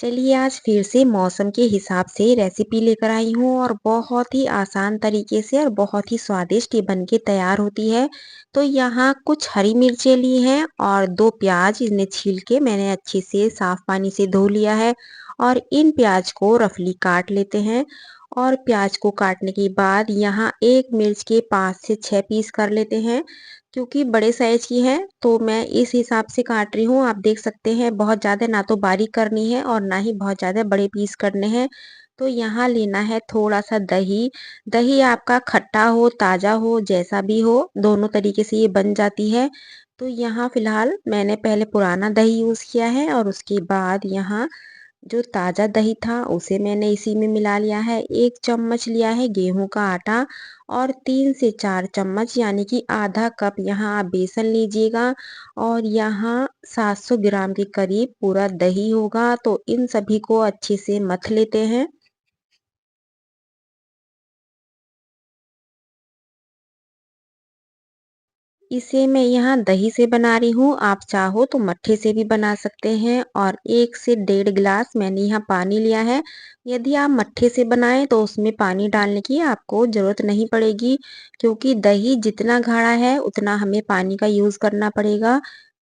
चलिए आज फिर से मौसम के हिसाब से रेसिपी लेकर आई हूँ और बहुत ही आसान तरीके से और बहुत ही स्वादिष्ट ये बन के तैयार होती है। तो यहाँ कुछ हरी मिर्चें ली हैं और 2 प्याज इन्हें छील के मैंने अच्छे से साफ पानी से धो लिया है और इन प्याज को रफली काट लेते हैं। और प्याज को काटने के बाद यहाँ 1 मिर्च के 5 से 6 पीस कर लेते हैं। क्योंकि बड़े साइज़ की है तो मैं इस हिसाब से काट रही हूँ। आप देख सकते हैं बहुत ज़्यादा ना तो बारीक करनी है और ना ही बहुत ज़्यादा बड़े पीस करने हैं। तो यहाँ लेना है थोड़ा-सा दही। दही आपका खट्टा हो, ताज़ा हो, जैसा भी हो, दोनों तरीके से ये बन जाती है। तो यहाँ फ़िलहाल मैंने पहले पुराना दही यूज़ किया है और उसके बाद यहाँ जो ताज़ा दही था उसे मैंने इसी में मिला लिया है। 1 चम्मच लिया है गेहूँ का आटा और 3 से 4 चम्मच यानी कि आधा कप यहाँ आप बेसन लीजिएगा और यहाँ 700 ग्राम के करीब पूरा दही होगा। तो इन सभी को अच्छे से मथ लेते हैं। इसे मैं यहाँ दही से बना रही हूँ, आप चाहो तो मट्ठे से भी बना सकते हैं और 1 से डेढ़ गिलास मैंने यहाँ पानी लिया है। यदि आप मट्ठे से बनाएँ तो उसमें पानी डालने की आपको ज़रूरत नहीं पड़ेगी, क्योंकि दही जितना गाढ़ा है उतना हमें पानी का यूज़ करना पड़ेगा।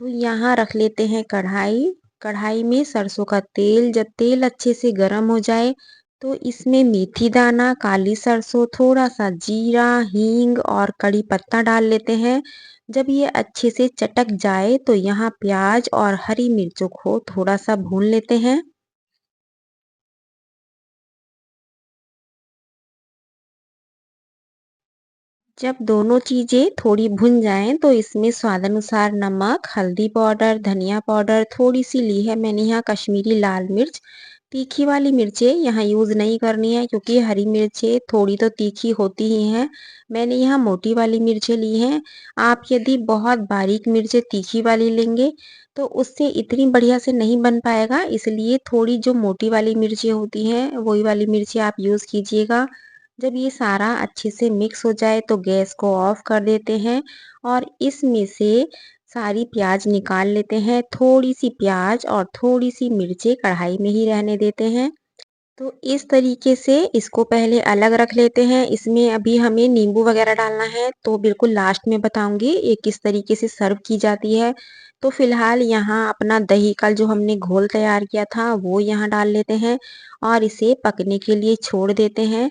तो यहाँ रख लेते हैं कढ़ाई, कढ़ाई में सरसों का तेल, जब तेल अच्छे से गर्म हो जाए तो इसमें मेथी दाना, काली सरसों, थोड़ा-सा जीरा, हींग और कड़ी पत्ता डाल लेते हैं। जब ये अच्छे से चटक जाए तो यहाँ प्याज और हरी मिर्चों को थोड़ा-सा भून लेते हैं। जब दोनों चीज़ें थोड़ी भुन जाएँ तो इसमें स्वादानुसार नमक, हल्दी पाउडर, धनिया पाउडर, थोड़ी-सी ली है मैंने यहाँ कश्मीरी लाल मिर्च। तीखी वाली मिर्चें यहाँ यूज़ नहीं करनी है, क्योंकि हरी मिर्चें थोड़ी तो तीखी होती ही हैं। मैंने यहाँ मोटी वाली मिर्चें ली हैं। आप यदि बहुत बारीक मिर्चें तीखी वाली लेंगे तो उससे इतनी बढ़िया से नहीं बन पाएगा, इसलिए थोड़ी जो मोटी वाली मिर्चें होती हैं वही वाली मिर्चें आप यूज़ कीजिएगा। जब ये सारा अच्छे से मिक्स हो जाए तो गैस को ऑफ कर देते हैं और इसमें से सारी प्याज निकाल लेते हैं। थोड़ी-सी प्याज और थोड़ी-सी मिर्चें कढ़ाई में ही रहने देते हैं। तो इस तरीके से इसको पहले अलग रख लेते हैं। इसमें अभी हमें नींबू वगैरह डालना है तो बिल्कुल लास्ट में बताऊँगी ये किस तरीके से सर्व की जाती है। तो फ़िलहाल यहाँ अपना दही का जो हमने घोल तैयार किया था वो यहाँ डाल लेते हैं और इसे पकने के लिए छोड़ देते हैं।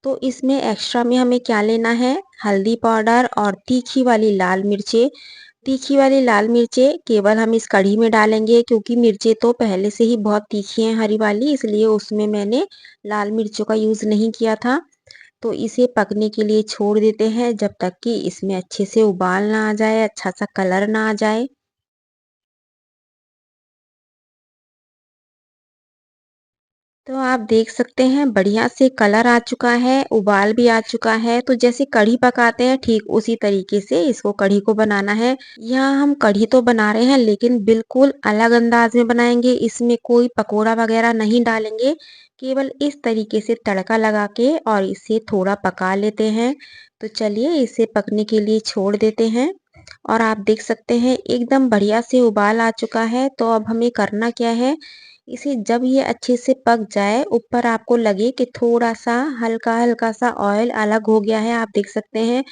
तो इसमें एक्स्ट्रा में हमें क्या लेना है, हल्दी पाउडर और तीखी वाली लाल मिर्चें। तीखी वाली लाल मिर्चें केवल हम इस कढ़ी में डालेंगे, क्योंकि मिर्चें तो पहले से ही बहुत तीखी हैं हरी वाली, इसलिए उसमें मैंने लाल मिर्चों का यूज़ नहीं किया था। तो इसे पकने के लिए छोड़ देते हैं जब तक कि इसमें अच्छे से उबाल ना आ जाए, अच्छा-सा कलर ना आ जाए। तो आप देख सकते हैं बढ़िया से कलर आ चुका है, उबाल भी आ चुका है। तो जैसे कढ़ी पकाते हैं ठीक उसी तरीके से इसको कढ़ी को बनाना है। यहाँ हम कढ़ी तो बना रहे हैं लेकिन बिल्कुल अलग अंदाज में बनाएँगे। इसमें कोई पकोड़ा वगैरह नहीं डालेंगे। केवल इस तरीके से तड़का लगा के और इसे थोड़ा पका लेते हैं। तो चलिए इसे पकने के लिए छोड़ देते हैं और आप देख सकते हैं एकदम बढ़िया से उबाल आ चुका है। तो अब हमें करना क्या है, इसे जब ये अच्छे से पक जाए, ऊपर आपको लगे कि थोड़ा-सा हल्का-हल्का सा ऑयल अलग हो गया है, आप देख सकते हैं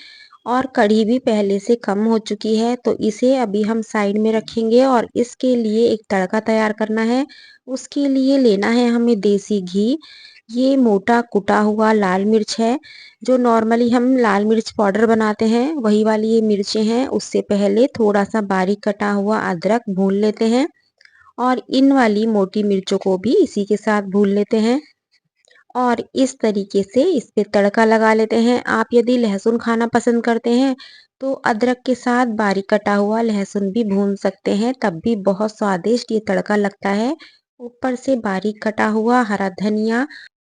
और कढ़ी भी पहले से कम हो चुकी है, तो इसे अभी हम साइड में रखेंगे और इसके लिए एक तड़का तैयार करना है। उसके लिए लेना है हमें देसी घी। ये मोटा कुटा हुआ लाल मिर्च है, जो नॉर्मली हम लाल मिर्च पाउडर बनाते हैं, वही वाली ये मिर्चें हैं। उससे पहले थोड़ा-सा बारीक कटा हुआ अदरक भून लेते हैं और इन वाली मोटी मिर्चों को भी इसी के साथ भून लेते हैं और इस तरीके से इस पे तड़का लगा लेते हैं। आप यदि लहसुन खाना पसंद करते हैं तो अदरक के साथ बारीक कटा हुआ लहसुन भी भून सकते हैं, तब भी बहुत स्वादिष्ट ये तड़का लगता है। ऊपर से बारीक कटा हुआ हरा धनिया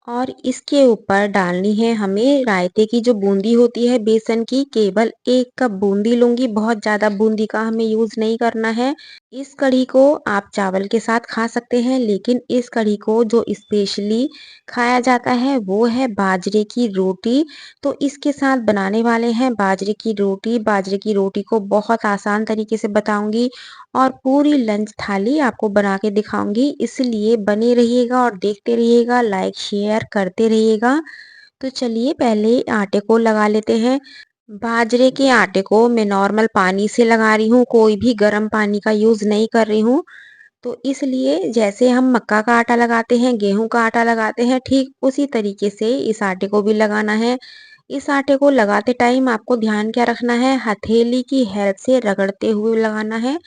और इसके ऊपर डालनी है हमें रायते की जो बूंदी होती है बेसन की, केवल 1 कप बूंदी लूँगी, बहुत ज़्यादा बूंदी का हमें यूज़ नहीं करना है। इस कढ़ी को आप चावल के साथ खा सकते हैं, लेकिन इस कढ़ी को जो स्पेशली खाया जाता है वो है बाजरे की रोटी। तो इसके साथ बनाने वाले हैं बाजरे की रोटी। बाजरे की रोटी को बहुत आसान तरीके से बताऊँगी और पूरी लंच थाली आपको बना के दिखाऊंगी, इसलिए बने रहिएगा और देखते रहिएगा, लाइक शेयर करते रहिएगा। तो चलिए पहले आटे को लगा लेते हैं। बाजरे के आटे को मैं नॉर्मल पानी से लगा रही हूँ, कोई भी गर्म पानी का यूज़ नहीं कर रही हूँ। तो इसलिए जैसे हम मक्का का आटा लगाते हैं, गेहूं का आटा लगाते हैं, ठीक उसी तरीके से इस आटे को भी लगाना है। इस आटे को लगाते टाइम आपको ध्यान क्या रखना है, हथेली की हेल्प से रगड़ते हुए लगाना है।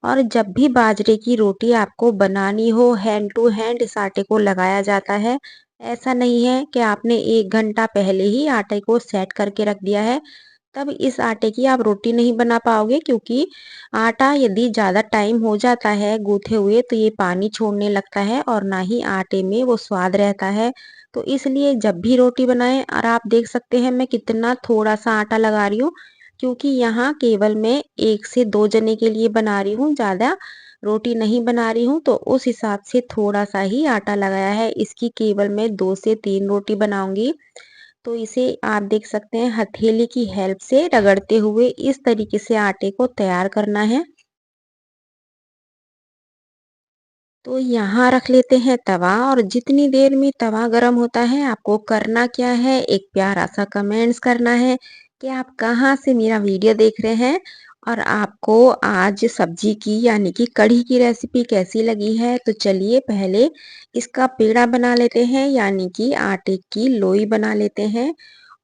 और जब भी बाजरे की रोटी आपको बनानी हो, हैंड टू हैंड इस आटे को लगाया जाता है। ऐसा नहीं है कि आपने 1 घंटा पहले ही आटे को सेट करके रख दिया है, तब इस आटे की आप रोटी नहीं बना पाओगे, क्योंकि आटा यदि ज़्यादा टाइम हो जाता है गूँथे हुए तो ये पानी छोड़ने लगता है और ना ही आटे में वो स्वाद रहता है। तो इसलिए जब भी रोटी बनाएं, और आप देख सकते हैं मैं कितना थोड़ा-सा आटा लगा रही हूँ, क्योंकि यहाँ केवल मैं 1 से 2 जने के लिए बना रही हूँ, ज़्यादा रोटी नहीं बना रही हूँ, तो उस हिसाब से थोड़ा-सा ही आटा लगाया है। इसकी केवल मैं 2 से 3 रोटी बनाऊँगी। तो इसे आप देख सकते हैं हथेली की हेल्प से रगड़ते हुए इस तरीके से आटे को तैयार करना है। तो यहाँ रख लेते हैं तवा, और जितनी देर में तवा गर्म होता है आपको करना क्या है, एक प्यारा सा कमेंट्स करना है कि आप कहाँ से मेरा वीडियो देख रहे हैं और आपको आज सब्जी की यानी कि कढ़ी की रेसिपी कैसी लगी है। तो चलिए पहले इसका पेड़ा बना लेते हैं, यानी कि आटे की लोई बना लेते हैं।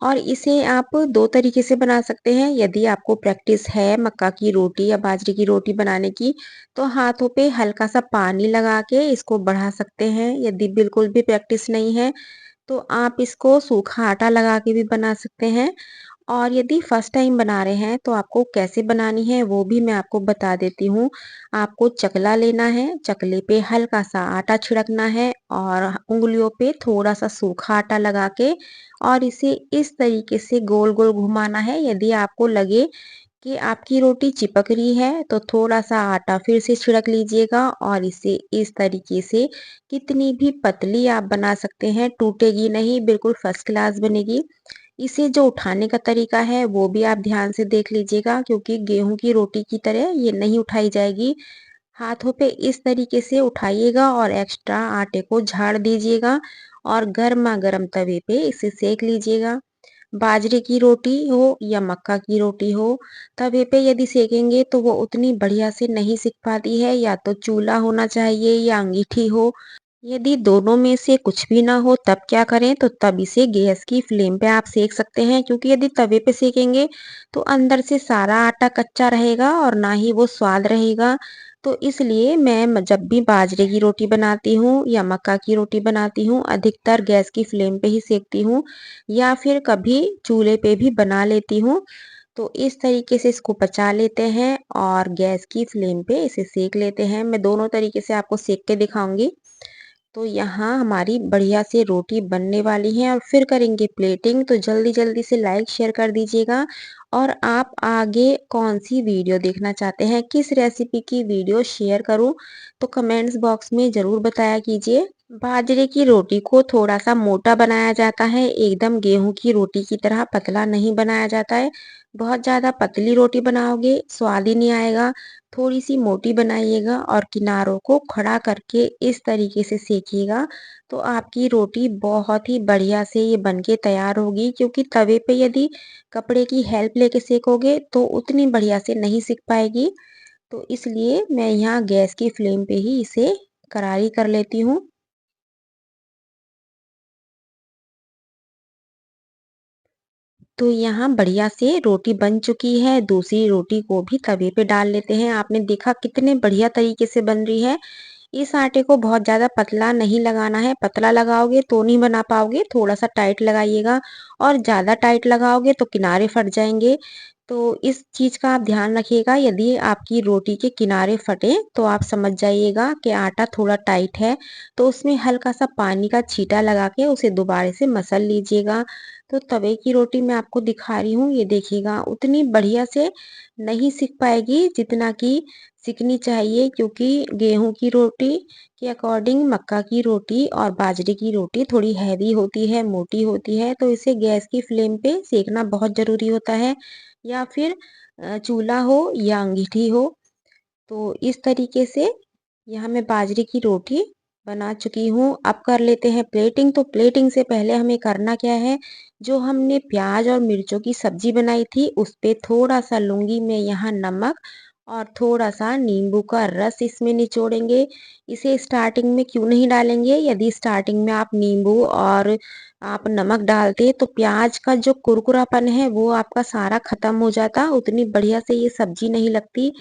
और इसे आप 2 तरीके से बना सकते हैं। यदि आपको प्रैक्टिस है मक्का की रोटी या बाजरे की रोटी बनाने की, तो हाथों पे हल्का सा पानी लगा के इसको बढ़ा सकते हैं। यदि बिल्कुल भी प्रैक्टिस नहीं है, तो आप इसको सूखा आटा लगा के भी बना सकते हैं। और यदि फर्स्ट टाइम बना रहे हैं तो आपको कैसे बनानी है वो भी मैं आपको बता देती हूँ। आपको चकला लेना है, चकले पे हल्का सा आटा छिड़कना है और उंगलियों पे थोड़ा सा सूखा आटा लगा के और इसे इस तरीके से गोल गोल घुमाना है। यदि आपको लगे कि आपकी रोटी चिपक रही है तो थोड़ा सा आटा फिर से छिड़क लीजिएगा और इसे इस तरीके से कितनी भी पतली आप बना सकते हैं, टूटेगी नहीं, बिल्कुल फर्स्ट क्लास बनेगी। इसे जो उठाने का तरीका है वो भी आप ध्यान से देख लीजिएगा, क्योंकि गेहूं की रोटी की तरह ये नहीं उठाई जाएगी। हाथों पे इस तरीके से उठाइएगा और एक्स्ट्रा आटे को झाड़ दीजिएगा और गर्मा गर्म तवे पे इसे सेक लीजिएगा। बाजरे की रोटी हो या मक्का की रोटी हो, तवे पे यदि सेकेंगे तो वो उतनी बढ़िया से नहीं सिक पाती है। या तो चूल्हा होना चाहिए या अंगीठी हो। यदि दोनों में से कुछ भी ना हो तब क्या करें, तो तब इसे गैस की फ्लेम पे आप सेक सकते हैं, क्योंकि यदि तवे पे सेकेंगे तो अंदर से सारा आटा कच्चा रहेगा और ना ही वो स्वाद रहेगा। तो इसलिए मैं जब भी बाजरे की रोटी बनाती हूँ या मक्का की रोटी बनाती हूँ, अधिकतर गैस की फ्लेम पे ही सेकती हूँ, या फिर कभी चूल्हे पे भी बना लेती हूँ। तो इस तरीके से इसको पचा लेते हैं और गैस की फ्लेम पे इसे सेक लेते हैं। मैं दोनों तरीके से आपको सेक के दिखाऊंगी। तो यहाँ हमारी बढ़िया से रोटी बनने वाली है और फिर करेंगे प्लेटिंग। तो जल्दी जल्दी से लाइक शेयर कर दीजिएगा। और आप आगे कौन सी वीडियो देखना चाहते हैं, किस रेसिपी की वीडियो शेयर करूं, तो कमेंट्स बॉक्स में ज़रूर बताया कीजिए। बाजरे की रोटी को थोड़ा सा मोटा बनाया जाता है, एकदम गेहूं की रोटी की तरह पतला नहीं बनाया जाता है। बहुत ज़्यादा पतली रोटी बनाओगे स्वाद ही नहीं आएगा। थोड़ी सी मोटी बनाइएगा और किनारों को खड़ा करके इस तरीके से सेकिएगा, तो आपकी रोटी बहुत ही बढ़िया से ये बनके तैयार होगी। क्योंकि तवे पे यदि कपड़े की हेल्प लेके सेकोगे तो उतनी बढ़िया से नहीं सिक पाएगी। तो इसलिए मैं यहाँ गैस की फ्लेम पे ही इसे करारी कर लेती हूँ। तो यहाँ बढ़िया से रोटी बन चुकी है, दूसरी रोटी को भी तवे पे डाल लेते हैं। आपने देखा कितने बढ़िया तरीके से बन रही है। इस आटे को बहुत ज़्यादा पतला नहीं लगाना है, पतला लगाओगे तो नहीं बना पाओगे, थोड़ा-सा टाइट लगाइएगा। और ज़्यादा टाइट लगाओगे तो किनारे फट जाएँगे। तो इस चीज़ का आप ध्यान रखिएगा, यदि आपकी रोटी के किनारे फटे तो आप समझ जाइएगा कि आटा थोड़ा टाइट है। तो उसमें हल्का-सा पानी का छींटा लगा के उसे दोबारा से मसल लीजिएगा। तो तवे की रोटी मैं आपको दिखा रही हूँ, ये देखिएगा उतनी बढ़िया से नहीं सिक पाएगी जितना कि सीखनी चाहिए, क्योंकि गेहूं की रोटी के अकॉर्डिंग मक्का की रोटी और बाजरे की रोटी थोड़ी हैवी होती है, मोटी होती है। तो इसे गैस की फ्लेम पे सेकना बहुत ज़रूरी होता है, या फिर चूल्हा हो या अंगीठी हो। तो इस तरीके से यहाँ मैं बाजरे की रोटी बना चुकी हूँ। अब कर लेते हैं प्लेटिंग। तो प्लेटिंग से पहले हमें करना क्या है, जो हमने प्याज और मिर्चों की सब्जी बनाई थी उस पे थोड़ा-सा लूँगी मैं यहाँ नमक और थोड़ा-सा नींबू का रस इसमें निचोड़ेंगे। इसे स्टार्टिंग में क्यों नहीं डालेंगे, यदि स्टार्टिंग में आप नींबू और आप नमक डालते तो प्याज का जो कुरकुरापन है वो आपका सारा ख़त्म हो जाता, उतनी बढ़िया से ये सब्जी नहीं लगती।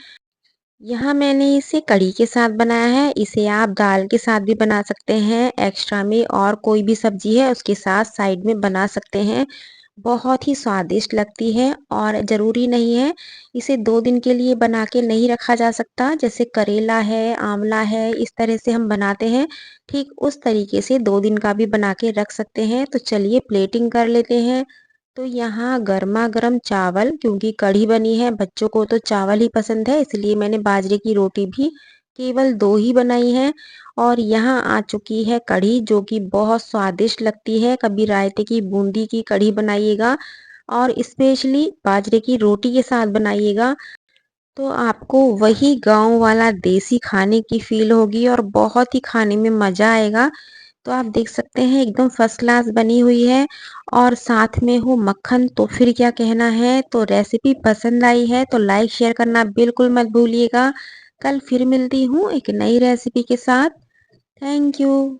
यहाँ मैंने इसे कढ़ी के साथ बनाया है, इसे आप दाल के साथ भी बना सकते हैं, एक्स्ट्रा में और कोई भी सब्जी है उसके साथ साइड में बना सकते हैं। बहुत ही स्वादिष्ट लगती है और ज़रूरी नहीं है, इसे 2 दिन के लिए बना के नहीं रखा जा सकता। जैसे करेला है, आँवला है, इस तरह से हम बनाते हैं, ठीक उस तरीके से 2 दिन का भी बना के रख सकते हैं। तो चलिए प्लेटिंग कर लेते हैं। तो यहाँ गरमा-गरम चावल, क्योंकि कढ़ी बनी है, बच्चों को तो चावल ही पसंद है, इसलिए मैंने बाजरे की रोटी भी केवल 2 ही बनाई हैं। और यहाँ आ चुकी है कढ़ी, जो कि बहुत स्वादिष्ट लगती है। कभी रायते की बूंदी की कढ़ी बनाइएगा और स्पेशली बाजरे की रोटी के साथ बनाइएगा, तो आपको वही गाँव वाला देसी खाने की फ़ील होगी और बहुत ही खाने में मज़ा आएगा। तो आप देख सकते हैं एकदम फर्स्ट क्लास बनी हुई है और साथ में हो मक्खन, तो फिर क्या कहना है। तो रेसिपी पसंद आई है तो लाइक शेयर करना बिल्कुल मत भूलिएगा। कल फिर मिलती हूँ एक नई रेसिपी के साथ। Thank you.